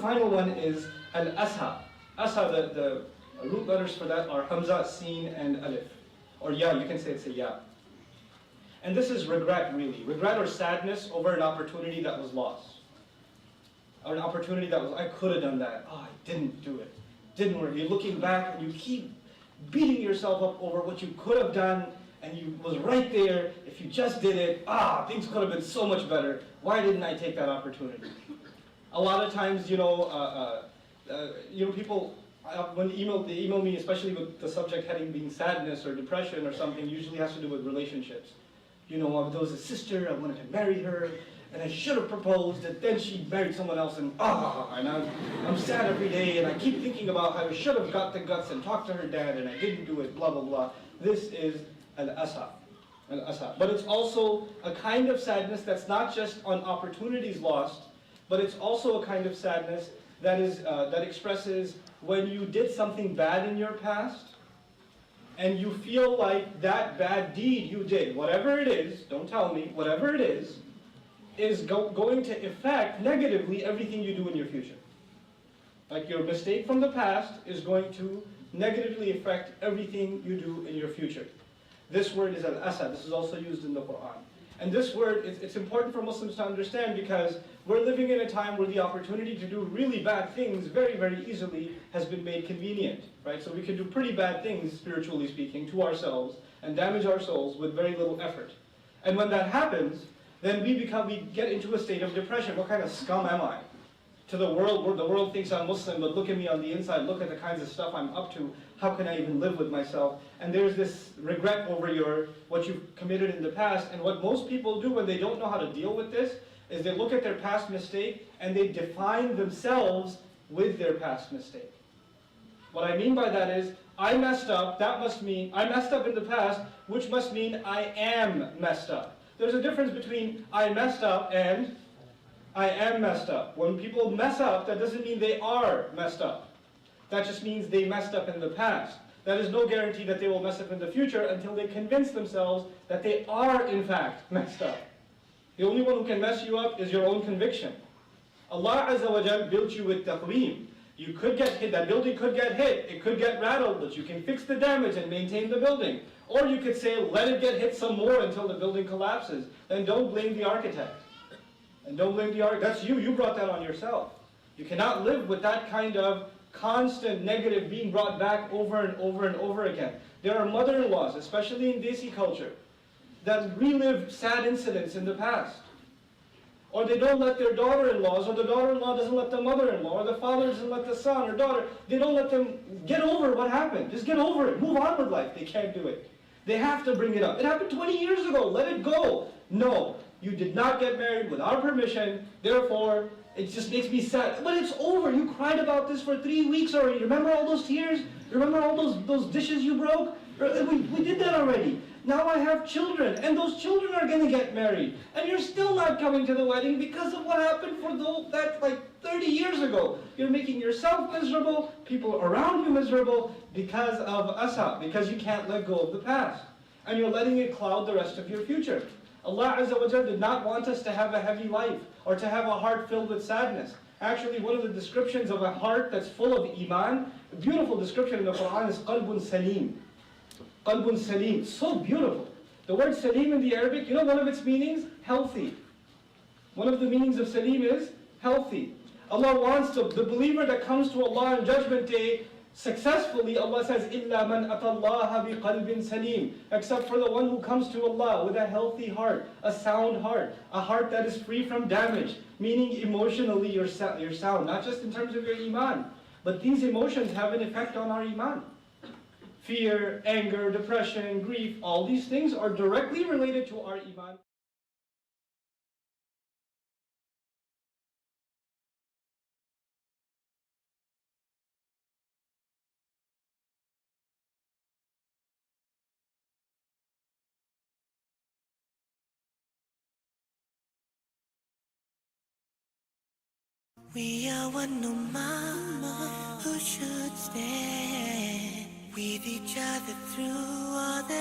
final one is al-asa. Asa, the root letters for that are hamza, sin, and alif. Or ya, you can say it's a ya. And this is regret, really. Regret or sadness over an opportunity that was lost. Or an opportunity that was, I could have done that. Oh, I didn't do it. Didn't work. You're looking back and you keep beating yourself up over what you could have done, and you was right there. If you just did it, things could have been so much better. Why didn't I take that opportunity? A lot of times, people, when they email me, especially with the subject heading being sadness or depression or something, usually has to do with relationships. There was a sister, I wanted to marry her, and I should have proposed, and then she married someone else, and I'm sad every day, and I keep thinking about how I should have got the guts and talked to her dad, and I didn't do it, blah, blah, blah. This is al-asa. But it's also a kind of sadness that's not just on opportunities lost, but it's also a kind of sadness that expresses when you did something bad in your past, and you feel like that bad deed you did, whatever it is, don't tell me, whatever it is going to affect negatively everything you do in your future. Like your mistake from the past is going to negatively affect everything you do in your future. This word is al-asa. This is also used in the Quran. And this word, it's important for Muslims to understand because we're living in a time where the opportunity to do really bad things very, very easily has been made convenient, right? So we can do pretty bad things, spiritually speaking, to ourselves and damage our souls with very little effort. And when that happens, then we get into a state of depression. What kind of scum am I? To the world thinks I'm Muslim, but look at me on the inside, look at the kinds of stuff I'm up to, how can I even live with myself? And there's this regret over what you've committed in the past, and what most people do when they don't know how to deal with this, is they look at their past mistake, and they define themselves with their past mistake. What I mean by that is, I messed up, that must mean, I messed up in the past, which must mean I am messed up. There's a difference between I messed up and I am messed up. When people mess up, that doesn't mean they are messed up. That just means they messed up in the past. That is no guarantee that they will mess up in the future until they convince themselves that they are in fact messed up. The only one who can mess you up is your own conviction. Allah Azza wa Jal built you with taqweem. You could get hit, that building could get hit, it could get rattled, but you can fix the damage and maintain the building. Or you could say, let it get hit some more until the building collapses. Then don't blame the architect. And don't blame the architect. That's you brought that on yourself. You cannot live with that kind of constant negative being brought back over and over and over again. There are mother-in-laws, especially in Desi culture, that relive sad incidents in the past. Or they don't let their daughter-in-laws, or the daughter-in-law doesn't let the mother-in-law, or the father doesn't let the son or daughter, they don't let them get over what happened. Just get over it. Move on with life. They can't do it. They have to bring it up. It happened 20 years ago. Let it go. No, you did not get married without permission. Therefore, it just makes me sad. But it's over. You cried about this for 3 weeks already. Remember all those tears? Remember all those dishes you broke? We did that already. Now I have children, and those children are going to get married. And you're still not coming to the wedding because of what happened for that like 30 years ago. You're making yourself miserable, people around you miserable because of asa, because you can't let go of the past. And you're letting it cloud the rest of your future. Allah Azza wa Jalla did not want us to have a heavy life or to have a heart filled with sadness. Actually, one of the descriptions of a heart that's full of iman, a beautiful description in the Quran is qalbun salim. Qalbun salim, so beautiful. The word salim in the Arabic, you know one of its meanings? Healthy. One of the meanings of salim is healthy. Allah wants the believer that comes to Allah on Judgment Day successfully. Allah says, إِلَّا مَنْ أَتَى اللَّهَ بِقَلْبٍ سَلِيمٍ, except for the one who comes to Allah with a healthy heart, a sound heart, a heart that is free from damage, meaning emotionally you're sound, not just in terms of your iman, but these emotions have an effect on our iman. Fear, anger, depression, grief, all these things are directly related to our iman. We are one mama who should stand with each other through all the